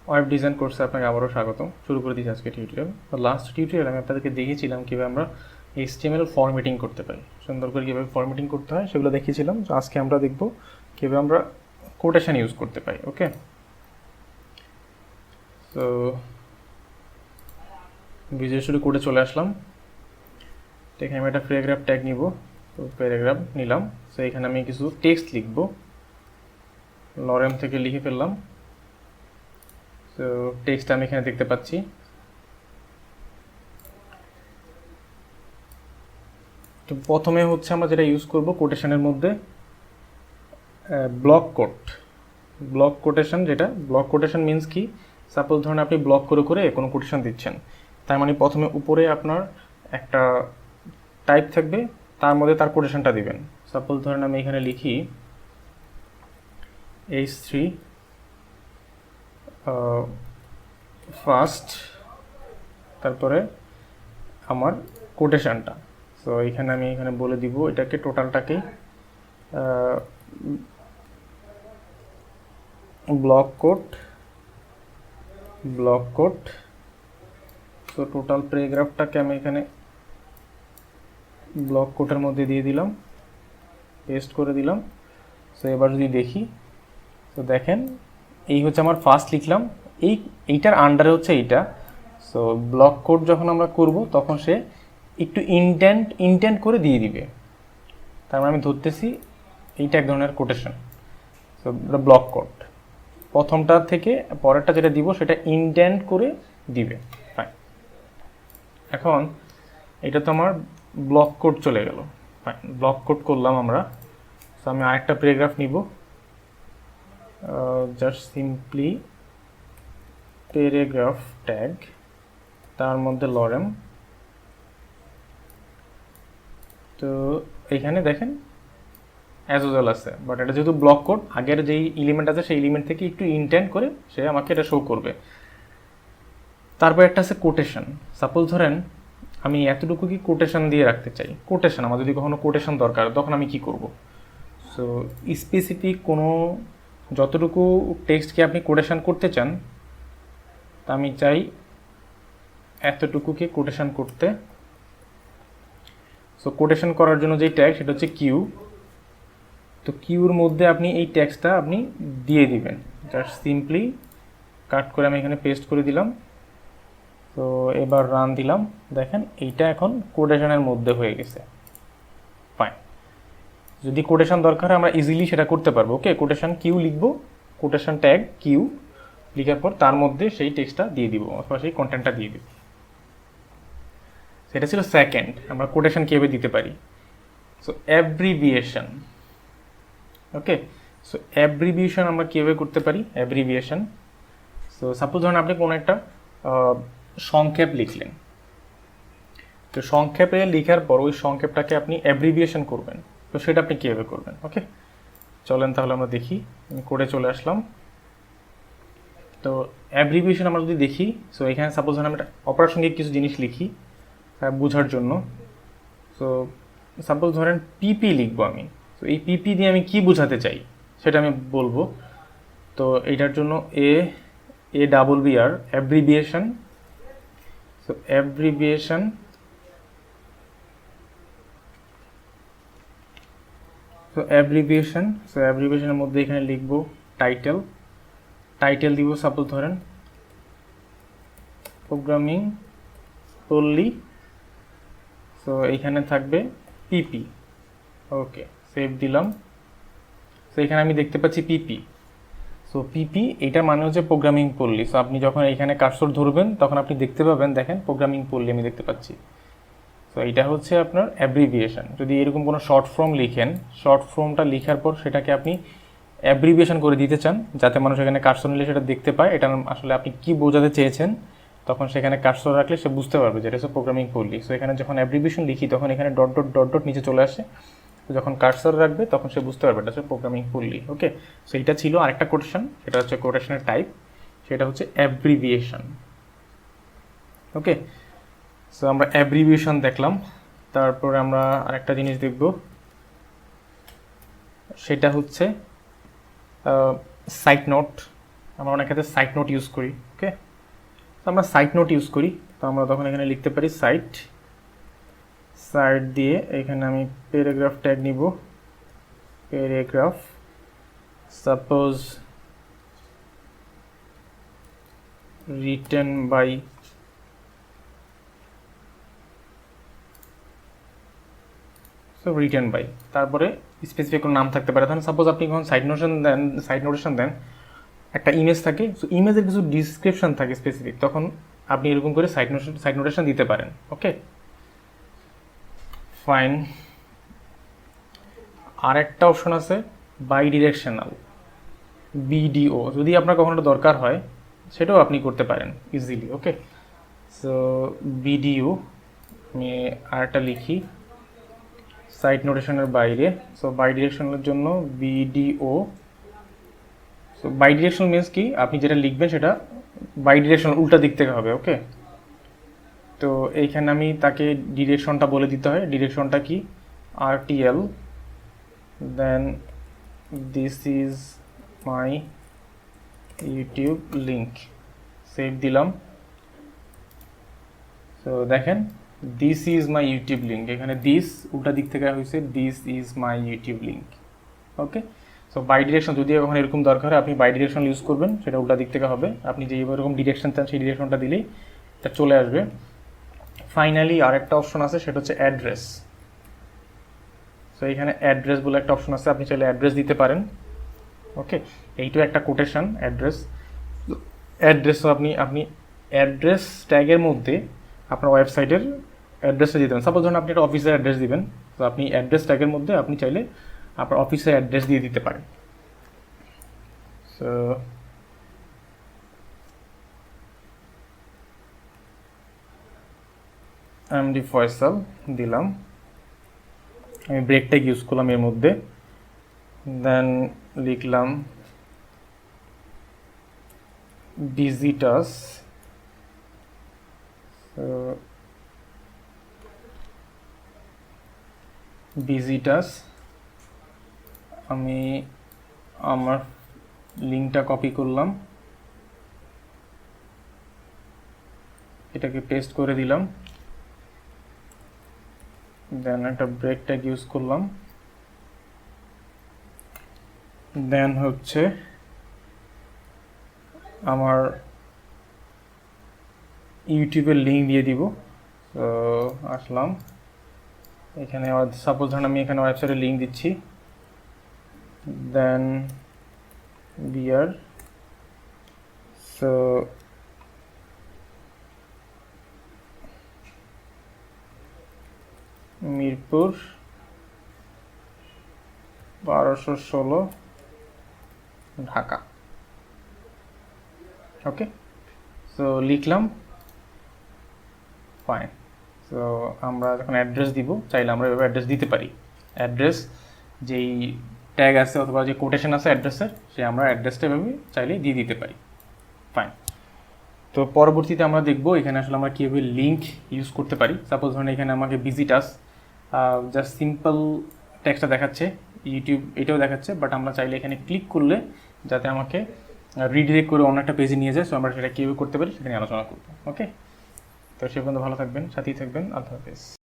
Web design কোর্সে আপনাকে আবারও স্বাগত। শুরু করে দিচ্ছি আজকে টিউটোরিয়াল। লাস্ট টিউটোরিয়াল আমি আপনাদেরকে দেখিয়েছিলাম কীভাবে আমরা HTML ফরম্যাটিং করতে পারি, সুন্দর করে কীভাবে ফরম্যাটিং করতে হয় সেগুলো দেখিয়েছিলাম। তো আজকে আমরা দেখব কীভাবে আমরা কোটেশন ইউজ করতে পারি। ওকে, তো ভিজুয়াল স্টুডিও কোডে চলে আসলাম। তো এখানে আমি একটা প্যারাগ্রাফ ট্যাগ নিব। তো প্যারাগ্রাফ নিলাম। তো এখানে আমি কিছু টেক্সট লিখব, লরেম থেকে লিখে ফেললাম। তো টেক্সট আমি এখানে দেখতে পাচ্ছি। তো প্রথমে হচ্ছে আমরা যেটা ইউজ করব কোটেশনের মধ্যে ব্লক কোটেশন। যেটা ব্লক কোটেশন মিন্স কি, সাপোজ ধরুন আপনি ব্লক করে করে কোনো কোটেশন দিচ্ছেন, তার মানে প্রথমে উপরে আপনার একটা টাইপ থাকবে, তার মধ্যে তার কোটেশনটা দিবেন। সাপোজ ধরেন আমি এখানে লিখি H3 ফার্স্ট, তারপরে আমার কোটেশনটা। সো এখানে আমি এখানে বলে দিব এটাকে টোটালটাকে ব্লক কোট। সো টোটাল প্যারাগ্রাফটাকে আমি এখানে ব্লক কোটের মধ্যে দিয়ে দিলাম, পেস্ট করে দিলাম। সো এবার যদি দেখি, তো দেখেন এই হচ্ছে আমার ফার্স্ট লিখলাম, এইটার আন্ডারে হচ্ছে এইটা। সো ব্লক কোড যখন আমরা করব তখন সে একটু ইনটেন্ট করে দিয়ে দিবে। তার মানে আমি ধরতেছি এইটা এক ধরনের কোটেশন। সো ব্লক কোড প্রথমটা থেকে পরেরটা যেটা দিব সেটা ইনটেন্ট করে দিবে। ফাইন, এখন এটা তো আমার ব্লক কোড চলে গেল। ফাইন, ব্লক কোড করলাম আমরা। সো আমি আরেকটা প্যারাগ্রাফ নিব, জাস্ট সিম্পলি প্যারাগ্রাফ ট্যাগ, তার মধ্যে লরেম। তো এইখানে দেখেন অ্যাজ ইউজুয়াল আছে, বাট এটা যেহেতু ব্লক কোড, আগের যেই এলিমেন্ট আছে সেই এলিমেন্ট থেকে একটু ইনটেন্ট করে সে আমাকে এটা শো করবে। তারপর একটা আছে কোটেশন। সাপোজ ধরেন আমি এতটুকু কি কোটেশন দিয়ে রাখতে চাই। কোটেশন আমার যদি কখনো কোটেশন দরকার, তখন আমি কি করব? সো স্পেসিফিক কোনো যতটুকু টেক্সটকে আপনি কোটেশন করতে চান, তা আমি চাই এতটুকুকে কোটেশন করতে। সো কোটেশন করার জন্য যেই ট্যাগ সেটা হচ্ছে কিউ। তো কিউর মধ্যে আপনি এই ট্যাক্সটা আপনি দিয়ে দিবেন, জাস্ট সিম্পলি কাট করে আমি এখানে পেস্ট করে দিলাম। তো এবার রান দিলাম, দেখেন এইটা এখন কোটেশনের মধ্যে হয়ে গেছে। ফাইন, যদি কোটেশন দরকার আমরা ইজিলি সেটা করতে পারবো। ওকে, কোটেশন কিউ লিখবো, কোটেশন ট্যাগ কিউ লিখার পর তার মধ্যে সেই টেক্সটটা দিয়ে দিব অথবা সেই কন্টেন্টটা দিয়ে দিব। সেটা ছিল সেকেন্ড, আমরা কোটেশন কীভাবে দিতে পারি। So abbreviation. Okay, so abbreviation আমরা কীভাবে করতে পারি অ্যাব্রিভিয়েশন। সো সাপোজ ধরুন আপনি কোনো একটা সংক্ষেপ লিখলেন, তো সংক্ষেপে লেখার পর ওই সংক্ষেপটাকে আপনি অ্যাব্রিভিয়েশন করবেন। তো সেটা আপনি কীভাবে করবেন? ওকে, চলেন তাহলে আমরা দেখি। আমি কোডে চলে আসলাম। তো অ্যাব্রিভিয়েশন আমরা যদি দেখি, সো এখানে সাপোজ ধরেন আমরা অপ্রাসঙ্গিক কিছু জিনিস লিখি বোঝার জন্য। সো সাপোজ ধরেন পিপি লিখবো আমি। তো এই পিপি দিয়ে আমি কি বোঝাতে চাই সেটা আমি বলবো। তো এইটার জন্য ABBR অ্যাব্রিভিয়েশন। সো অ্যাব্রিভিয়েশনের মধ্যে এখানে লিখবো টাইটেল দিব সাপোজ ধরেন প্রোগ্রামিং পল্লী। সো এইখানে থাকবে পিপি। ওকে, সেভ দিলাম। সো এখানে আমি দেখতে পাচ্ছি পিপি। সো পিপি এইটার মানে হচ্ছে প্রোগ্রামিং পল্লী। সো আপনি যখন এখানে কার্সর ধরবেন তখন আপনি দেখতে পাবেন, দেখেন প্রোগ্রামিং পল্লী আমি দেখতে পাচ্ছি। সো এটা হচ্ছে আপনার অ্যাব্রিভিয়েশন। যদি এরকম কোনো শর্ট ফর্ম লিখেন, শর্ট ফর্মটা লেখার পর সেটাকে আপনি অ্যাব্রিভিয়েশন করে দিতে চান যাতে মানুষ এখানে কার্সর নিলে সেটা দেখতে পায় এটা আসলে আপনি কি বোঝাতে চেয়েছেন, তখন সেখানে কার্সর রাখলে সে বুঝতে পারবে যেটা হচ্ছে প্রোগ্রামিং পল্লী। সো এখানে যখন অ্যাব্রিভিয়েশন লিখি তখন এখানে ডট ডট ডট ডট নিচে চলে আসে। তো যখন কার্সর রাখবে তখন সে বুঝতে পারবে এটা হচ্ছে প্রোগ্রামিং পল্লী। ওকে, সো এইটা ছিল আরেকটা কোটেশন, সেটা হচ্ছে কোটেশনের টাইপ, সেটা হচ্ছে অ্যাব্রিভিয়েশন। ওকে, সো আমরা অ্যাব্রিভিয়েশন দেখলাম। তারপরে আমরা আরেকটা জিনিস দেখব, সেটা হচ্ছে সাইড নোট। আমরা অনেক ক্ষেত্রে সাইট নোট ইউজ করি। ওকে, তো আমরা সাইট নোট ইউজ করি, তো আমরা তখন এখানে লিখতে পারি সাইট দিয়ে এখানে আমি প্যারাগ্রাফ ট্যাগ নিব, প্যারাগ্রাফ সাপোজ রিটেন বাই তারপরে স্পেসিফিক কোনো নাম থাকতে পারে। তখন সাপোজ আপনি যখন সাইট নোটেশন দেন একটা ইমেজ থাকে, সো ইমেজের কিছু ডিসক্রিপশন থাকে স্পেসিফিক, তখন আপনি এরকম করে সাইট নোটেশন দিতে পারেন। ওকে, ফাইন। আর একটা অপশন আছে বাই ডিরেকশনাল, বিডিও, যদি আপনার কখনো দরকার হয় সেটাও আপনি করতে পারেন ইজিলি। ওকে, সো বিডিও আমি আরেকটা লিখি সাইট নোটেশনের বাইরে। সো বাই ডিরেকশনালের জন্য video. So bidirectional means কি, আপনি যেটা লিখবেন সেটা বাই ডিরেকশনাল উল্টা দিক থেকে হবে। ওকে, তো এইখানে আমি তাকে ডিরেকশনটা বলে দিতে হয়। ডিরেকশনটা কি, RTL, then this is my YouTube link, save দিলাম। সো দেখেন this is my YouTube link, এখানে দিস উল্টা দিক থেকে হয়েছে this is my YouTube link. Okay, so bidirection যদি এখন এরকম দরকার হয় আপনি বাই ডিরেকশন ইউজ করবেন, সেটা উল্টা দিক থেকে হবে। আপনি যে এরকম ডিরেকশন চান সেই ডিরেকশনটা দিলেই এটা চলে আসবে। ফাইনালি আরেকটা অপশন আছে, সেটা হচ্ছে অ্যাড্রেস। সো এখানে অ্যাড্রেস বলে একটা অপশন আছে, আপনি চাইলে অ্যাড্রেস দিতে পারেন। ওকে, এইটাও একটা কোটেশন অ্যাড্রেস। অ্যাড্রেসও আপনি অ্যাড্রেস ট্যাগের মধ্যে আপনার ওয়েবসাইটের অ্যাড্রেসটা দিয়ে দেবেন। সাপোজ ধরুন আপনি একটা অফিসের অ্যাড্রেস দিবেন, তো আপনি অ্যাড্রেস ট্যাগের মধ্যে আপনি চাইলে আপনার অফিসের অ্যাড্রেস দিয়ে দিতে পারেন। সো এমডি ফয়সাল দিলাম, আমি ব্রেক ট্যাগ ইউজ করলাম এর মধ্যে, দেন লিখলাম ভিজিটাস। আমি আমার লিঙ্কটা কপি করলাম, এটাকে পেস্ট করে দিলাম, দেন একটা ব্রেক ট্যাগ ইউজ করলাম, দেন হচ্ছে আমার ইউটিউবের লিঙ্ক দিয়ে দিব। তো আসলাম এখানে, সাপোজ ধরুন আমি এখানে ওয়েবসাইটের লিঙ্ক দিচ্ছি, দেন বিয়ার। সো মিরপুর 1216 ঢাকা। ওকে, সো লিখলাম, ফাইন। সো আমরা যখন অ্যাড্রেস দিব, চাইলে আমরা এভাবে অ্যাড্রেস দিতে পারি। অ্যাড্রেস যেই ট্যাগ আছে অথবা যে কোটেশন আছে অ্যাড্রেসের, সে আমরা অ্যাড্রেসটা এভাবে চাইলে দিয়ে দিতে পারি। ফাইন। তো পরবর্তীতে আমরা দেখব এখানে আসলে আমরা কীভাবে লিঙ্ক ইউজ করতে পারি। সাপোজ ধরুন এখানে আমাকে ভিজিটাস জাস্ট সিম্পল টেক্সটটা দেখাচ্ছে, ইউটিউব এটাও দেখাচ্ছে, বাট আমরা চাইলে এখানে ক্লিক করলে যাতে আমাকে রিডিরেক্ট করে অন্য একটা পেজে নিয়ে যায়। সো আমরা সেটা কীভাবে করতে পারি সেটা নিয়ে আলোচনা করবো। ওকে, তো সে পর্যন্ত ভালো থাকবেন, সাথেই থাকবেন। আল্লাহ হাফেজ।